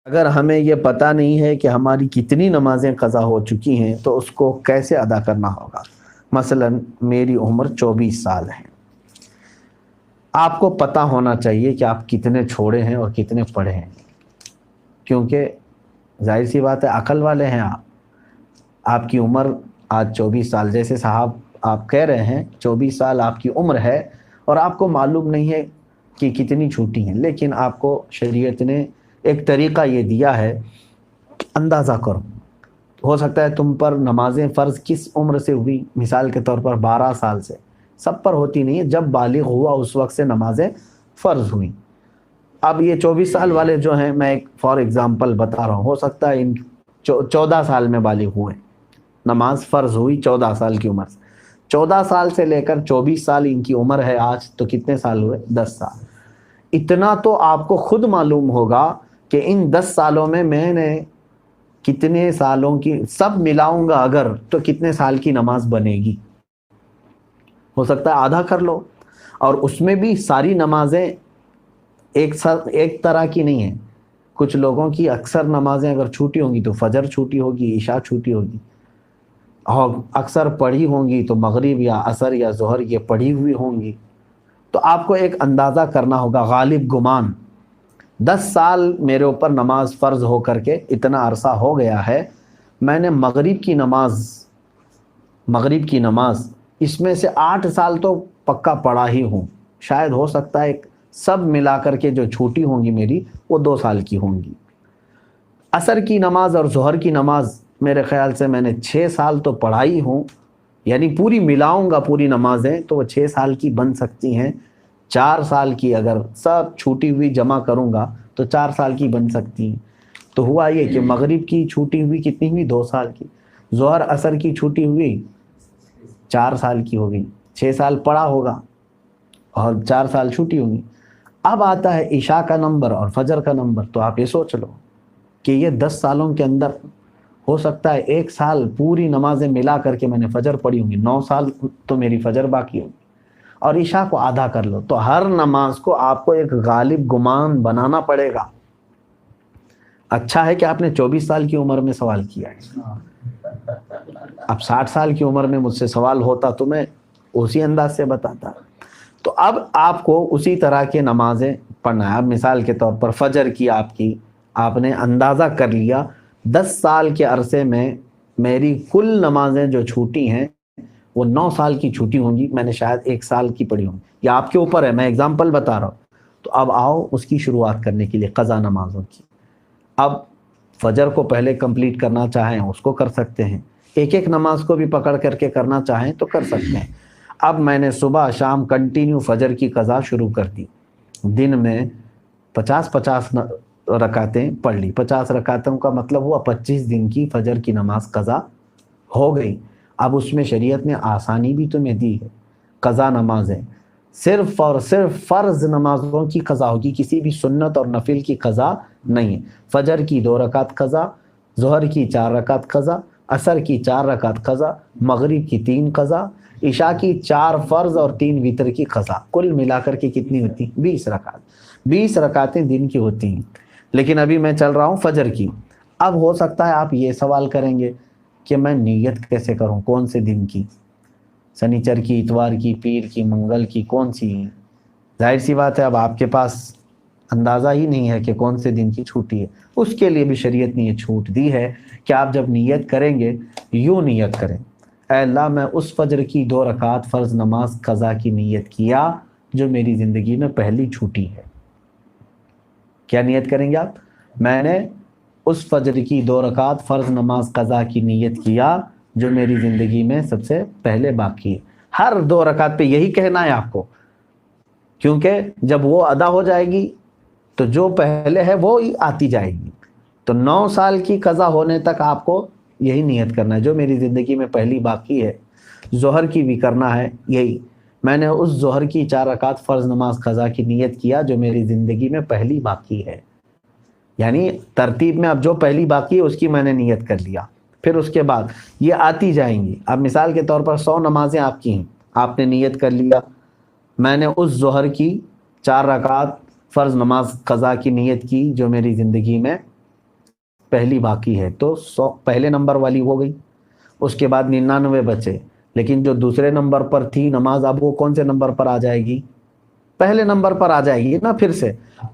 اگر ہمیں یہ پتہ نہیں ہے کہ ہماری کتنی نمازیں قضا ہو چکی ہیں تو اس کو کیسے ادا کرنا ہوگا؟ مثلا میری عمر 24 سال ہے، آپ کو پتہ ہونا چاہیے کہ آپ کتنے چھوڑے ہیں اور کتنے پڑھے ہیں، کیونکہ ظاہر سی بات ہے عقل والے ہیں آپ کی عمر آج 24 سال، جیسے صاحب آپ کہہ رہے ہیں 24 سال آپ کی عمر ہے اور آپ کو معلوم نہیں ہے کہ کتنی چھوٹی ہیں، لیکن آپ کو شریعت نے ایک طریقہ یہ دیا ہے، اندازہ کرو۔ ہو سکتا ہے تم پر نمازیں فرض کس عمر سے ہوئی، مثال کے طور پر 12 سال سے، سب پر ہوتی نہیں ہے، جب بالغ ہوا اس وقت سے نمازیں فرض ہوئیں۔ اب یہ 24 سال والے جو ہیں، میں ایک فار ایگزامپل بتا رہا ہوں، ہو سکتا ہے ان 14 سال میں بالغ ہوئے، نماز فرض ہوئی 14 سال کی عمر سے، 14 سال سے لے کر 24 سال ان کی عمر ہے آج، تو کتنے سال ہوئے؟ 10 سال۔ اتنا تو آپ کو خود معلوم ہوگا کہ ان 10 سالوں میں نے کتنے سالوں کی سب ملاؤں گا اگر تو کتنے سال کی نماز بنے گی۔ ہو سکتا ہے آدھا کر لو، اور اس میں بھی ساری نمازیں ایک طرح کی نہیں ہیں، کچھ لوگوں کی اکثر نمازیں اگر چھوٹی ہوں گی تو فجر چھوٹی ہوگی، عشاء چھوٹی ہوگی، اور اکثر پڑھی ہوں گی تو مغرب یا عصر یا ظہر یہ پڑھی ہوئی ہوں گی۔ تو آپ کو ایک اندازہ کرنا ہوگا، غالب گمان 10 سال میرے اوپر نماز فرض ہو کر کے اتنا عرصہ ہو گیا ہے، میں نے مغرب کی نماز اس میں سے 8 سال تو پکا پڑھا ہی ہوں، شاید ہو سکتا ہے سب ملا کر کے جو چھوٹی ہوں گی میری وہ 2 سال کی ہوں گی۔ عصر کی نماز اور ظہر کی نماز میرے خیال سے میں نے 6 سال تو پڑھائی ہوں، یعنی پوری ملاؤں گا پوری نمازیں تو وہ 6 سال کی بن سکتی ہیں، 4 سال کی اگر سب چھوٹی ہوئی جمع کروں گا تو 4 سال کی بن سکتی ہیں۔ تو ہوا یہ کہ مغرب کی چھوٹی ہوئی کتنی ہوئی؟ 2 سال کی، ظہر عصر کی چھوٹی ہوئی 4 سال کی ہو گئی، 6 سال پڑھا ہوگا اور 4 سال چھوٹی ہوگی۔ اب آتا ہے عشاء کا نمبر اور فجر کا نمبر، تو آپ یہ سوچ لو کہ یہ 10 سالوں کے اندر ہو سکتا ہے 1 سال پوری نمازیں ملا کر کے میں نے فجر پڑھی ہوں گی، 9 سال تو میری فجر باقی ہوگی، اور عشاء کو آدھا کر لو، تو ہر نماز کو آپ کو ایک غالب گمان بنانا پڑے گا۔ اچھا ہے کہ آپ نے 24 سال کی عمر میں سوال کیا ہے، اب 60 سال کی عمر میں مجھ سے سوال ہوتا تو میں اسی انداز سے بتاتا۔ تو اب آپ کو اسی طرح کے نمازیں پڑھنا ہے۔ اب مثال کے طور پر فجر کی آپ نے اندازہ کر لیا 10 سال کے عرصے میں میری کل نمازیں جو چھوٹی ہیں وہ 9 سال کی چھوٹی ہوں گی، میں نے شاید 1 سال کی پڑھی ہوں، یا آپ کے اوپر ہے، میں اگزامپل بتا رہا ہوں۔ تو اب آؤ اس کی شروعات کرنے کے لیے قضا نمازوں کی۔ اب فجر کو پہلے کمپلیٹ کرنا چاہیں اس کو کر سکتے ہیں، ایک ایک نماز کو بھی پکڑ کر کے کرنا چاہیں تو کر سکتے ہیں۔ اب میں نے صبح شام کنٹینیو فجر کی قضا شروع کر دی، دن میں 50 رکعتیں پڑھ لی، 50 رکعتوں کا مطلب ہوا 25 دن کی فجر کی نماز قضا ہو گئی۔ اب اس میں شریعت نے آسانی بھی تمہیں دی ہے، قضا نمازیں صرف اور صرف فرض نمازوں کی قضا ہوگی، کسی بھی سنت اور نفل کی قضا نہیں ہے۔ فجر کی 2 رکعت قضا، ظہر کی 4 رکعت قضا، عصر کی 4 رکعت قضا، مغرب کی 3 قضا، عشاء کی 4 فرض اور 3 وتر کی قضا، کل ملا کر کے کتنی ہوتی؟ 20 رکعت، 20 رکعتیں دن کی ہوتی ہیں۔ لیکن ابھی میں چل رہا ہوں فجر کی۔ اب ہو سکتا ہے آپ یہ سوال کریں گے کہ میں نیت کیسے کروں، کون سے دن کی، سنیچر کی، اتوار کی، پیر کی، منگل کی، کون سی ہے؟ ظاہر سی بات ہے اب آپ کے پاس اندازہ ہی نہیں ہے کہ کون سے دن کی چھوٹی ہے، اس کے لیے بھی شریعت نے یہ چھوٹ دی ہے کہ آپ جب نیت کریں گے یوں نیت کریں، اے اللہ میں اس فجر کی 2 رکعت فرض نماز قضا کی نیت کیا جو میری زندگی میں پہلی چھوٹی ہے۔ کیا نیت کریں گے آپ؟ میں نے اس فجر کی 2 رکعت فرض نماز قضا کی نیت کیا جو میری زندگی میں سب سے پہلے باقی ہے۔ ہر 2 رکعت پہ یہی کہنا ہے آپ کو، کیونکہ جب وہ ادا ہو جائے گی تو جو پہلے ہے وہ ہی آتی جائے گی۔ تو 9 سال کی قضا ہونے تک آپ کو یہی نیت کرنا ہے جو میری زندگی میں پہلی باقی ہے۔ ظہر کی بھی کرنا ہے یہی، میں نے اس ظہر کی 4 رکعت فرض نماز قضا کی نیت کیا جو میری زندگی میں پہلی باقی ہے، یعنی ترتیب میں اب جو پہلی باقی ہے اس کی میں نے نیت کر لیا، پھر اس کے بعد یہ آتی جائیں گی۔ اب مثال کے طور پر 100 نمازیں آپ کی ہیں، آپ نے نیت کر لیا میں نے اس ظہر کی 4 رکعت فرض نماز قضا کی نیت کی جو میری زندگی میں پہلی باقی ہے تو 100 پہلے نمبر والی ہو گئی، اس کے بعد 99 بچے، لیکن جو دوسرے نمبر پر تھی نماز اب وہ کون سے نمبر پر آ جائے گی؟ پہلے نمبر پر آ جائے گی نا پھر سے.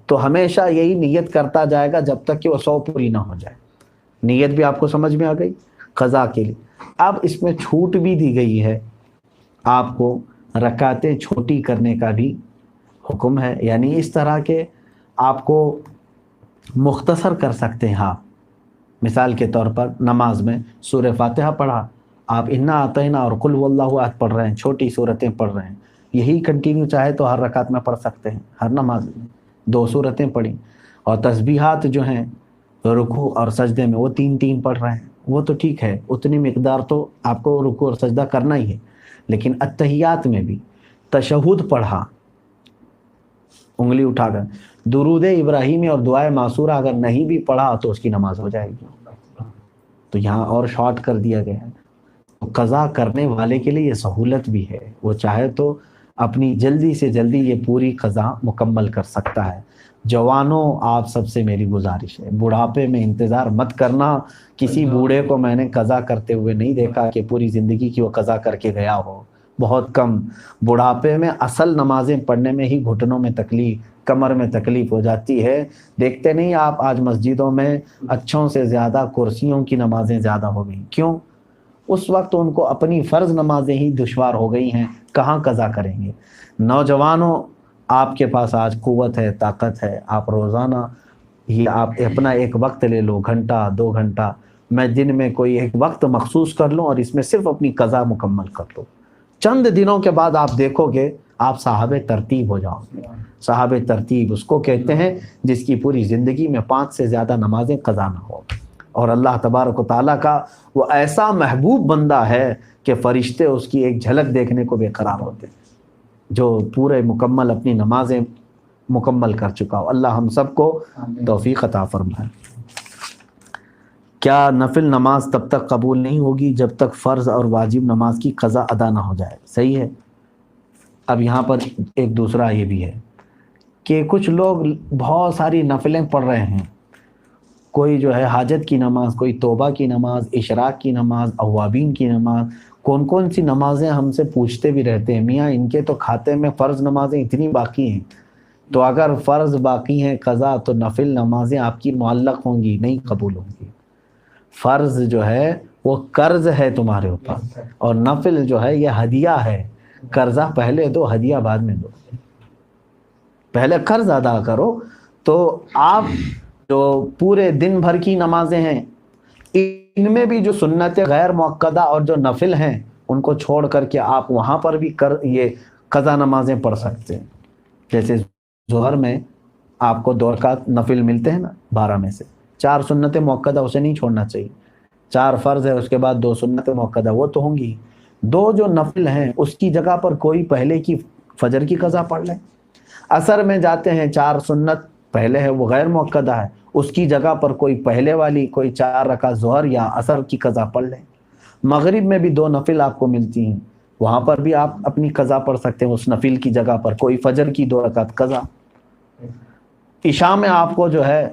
تو ہمیشہ یہی نیت کرتا جائے گا جب تک کہ وہ 100 پوری نہ ہو جائے. نیت بھی آپ کو سمجھ میں آ گئی قضا کے لیے. اب اس میں چھوٹ بھی دی گئی ہے، آپ کو رکعتیں چھوٹی کرنے کا بھی حکم ہے، یعنی اس طرح کے آپ کو مختصر کر سکتے ہیں آپ. مثال کے طور پر نماز میں سورہ فاتحہ پڑھا، آپ انا اعطینا اور قل هو اللہ احد پڑھ رہے ہیں، چھوٹی صورتیں پڑھ رہے ہیں، یہی کنٹینیو چاہے تو ہر رکعت میں پڑھ سکتے ہیں، ہر نماز میں 2 صورتیں پڑھی. اور تسبیحات جو ہیں رکوع اور سجدے میں وہ 3 پڑھ رہے ہیں، وہ تو ٹھیک ہے، اتنی مقدار تو آپ کو رکوع اور سجدہ کرنا ہی ہے. لیکن اتحیات میں بھی تشہد پڑھا انگلی اٹھا کر، درود ابراہیمی اور دعائے معصورہ اگر نہیں بھی پڑھا تو اس کی نماز ہو جائے گی. تو یہاں اور شارٹ کر دیا گیا ہے. قضا کرنے والے کے لیے یہ سہولت بھی ہے، وہ چاہے تو اپنی جلدی سے جلدی یہ پوری قضا مکمل کر سکتا ہے. جوانوں آپ سب سے میری گزارش ہے، بڑھاپے میں انتظار مت کرنا. کسی بوڑھے کو میں نے قضا کرتے ہوئے نہیں دیکھا کہ پوری زندگی کی وہ قضا کر کے گیا ہو، بہت کم. بڑھاپے میں اصل نمازیں پڑھنے میں ہی گھٹنوں میں تکلیف، کمر میں تکلیف ہو جاتی ہے. دیکھتے نہیں آپ آج مسجدوں میں اچھوں سے زیادہ کرسیوں کی نمازیں زیادہ ہو گئیں. کیوں؟ اس وقت ان کو اپنی فرض نمازیں ہی دشوار ہو گئی ہیں، کہاں قضا کریں گے. نوجوانوں آپ کے پاس آج قوت ہے، طاقت ہے، آپ روزانہ ہی آپ اپنا ایک وقت لے لو، گھنٹہ 2 گھنٹہ، میں دن میں کوئی ایک وقت مخصوص کر لوں اور اس میں صرف اپنی قضا مکمل کر لو. چند دنوں کے بعد آپ دیکھو گے آپ صاحب ترتیب ہو جاؤ گے. صاحب ترتیب اس کو کہتے ہیں جس کی پوری زندگی میں 5 سے زیادہ نمازیں قضا نہ ہو. اور اللہ تبارک و تعالیٰ کا وہ ایسا محبوب بندہ ہے کہ فرشتے اس کی ایک جھلک دیکھنے کو بے قرار ہوتے ہیں، جو پورے مکمل اپنی نمازیں مکمل کر چکا ہو. اللہ ہم سب کو توفیق عطا فرمائے. کیا نفل نماز تب تک قبول نہیں ہوگی جب تک فرض اور واجب نماز کی قضا ادا نہ ہو جائے؟ صحیح ہے. اب یہاں پر ایک دوسرا یہ بھی ہے کہ کچھ لوگ بہت ساری نفلیں پڑھ رہے ہیں، کوئی جو ہے حاجت کی نماز، کوئی توبہ کی نماز، اشراق کی نماز، اوابین کی نماز، کون سی نمازیں ہم سے پوچھتے بھی رہتے ہیں، میاں ان کے تو کھاتے میں فرض نمازیں اتنی باقی ہیں، تو اگر فرض باقی ہیں قضا تو نفل نمازیں آپ کی معلق ہوں گی، نہیں قبول ہوں گی. فرض جو ہے وہ قرض ہے تمہارے اوپر، اور نفل جو ہے یہ ہدیہ ہے. قرضہ پہلے دو، ہدیہ بعد میں دو. پہلے قرض ادا کرو. تو آپ جو پورے دن بھر کی نمازیں ہیں ان میں بھی جو سنت غیر مؤکدہ اور جو نفل ہیں ان کو چھوڑ کر کے آپ وہاں پر بھی یہ قضا نمازیں پڑھ سکتے ہیں. جیسے ظہر میں آپ کو 2 رکعت نفل ملتے ہیں نا 12 میں سے، 4 سنت مؤکدہ اسے نہیں چھوڑنا چاہیے. 4 فرض ہے، اس کے بعد 2 سنت مؤکدہ وہ تو ہوں گی. 2 جو نفل ہیں اس کی جگہ پر کوئی پہلے کی فجر کی قضا پڑھ لیں. عصر میں جاتے ہیں 4 سنت پہلے ہے وہ غیر مؤکدہ ہے، اس کی جگہ پر کوئی پہلے والی کوئی 4 رکعت ظہر یا عصر کی قضا پڑھ لیں. مغرب میں بھی 2 نفل آپ کو ملتی ہیں، وہاں پر بھی آپ اپنی قضا پڑھ سکتے ہیں، اس نفل کی جگہ پر کوئی فجر کی 2 رکعت قضا. عشاء میں آپ کو جو ہے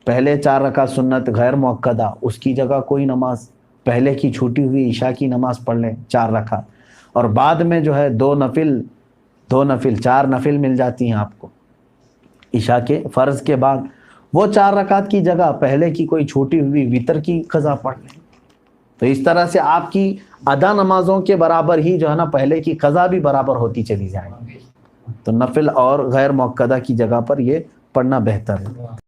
پہلے 4 رکعت سنت غیر مؤکدہ، اس کی جگہ کوئی نماز پہلے کی چھوٹی ہوئی عشاء کی نماز پڑھ لیں 4 رکعت، اور بعد میں جو ہے 2 نفل 4 نفل مل جاتی ہیں آپ کو عشاء کے فرض کے بعد. وہ 4 رکعت کی جگہ پہلے کی کوئی چھوٹی ہوئی وتر کی قضا پڑھ لیں. تو اس طرح سے آپ کی ادا نمازوں کے برابر ہی جو ہے نا پہلے کی قضا بھی برابر ہوتی چلی جائے گی. تو نفل اور غیر مؤکدہ کی جگہ پر یہ پڑھنا بہتر ہے.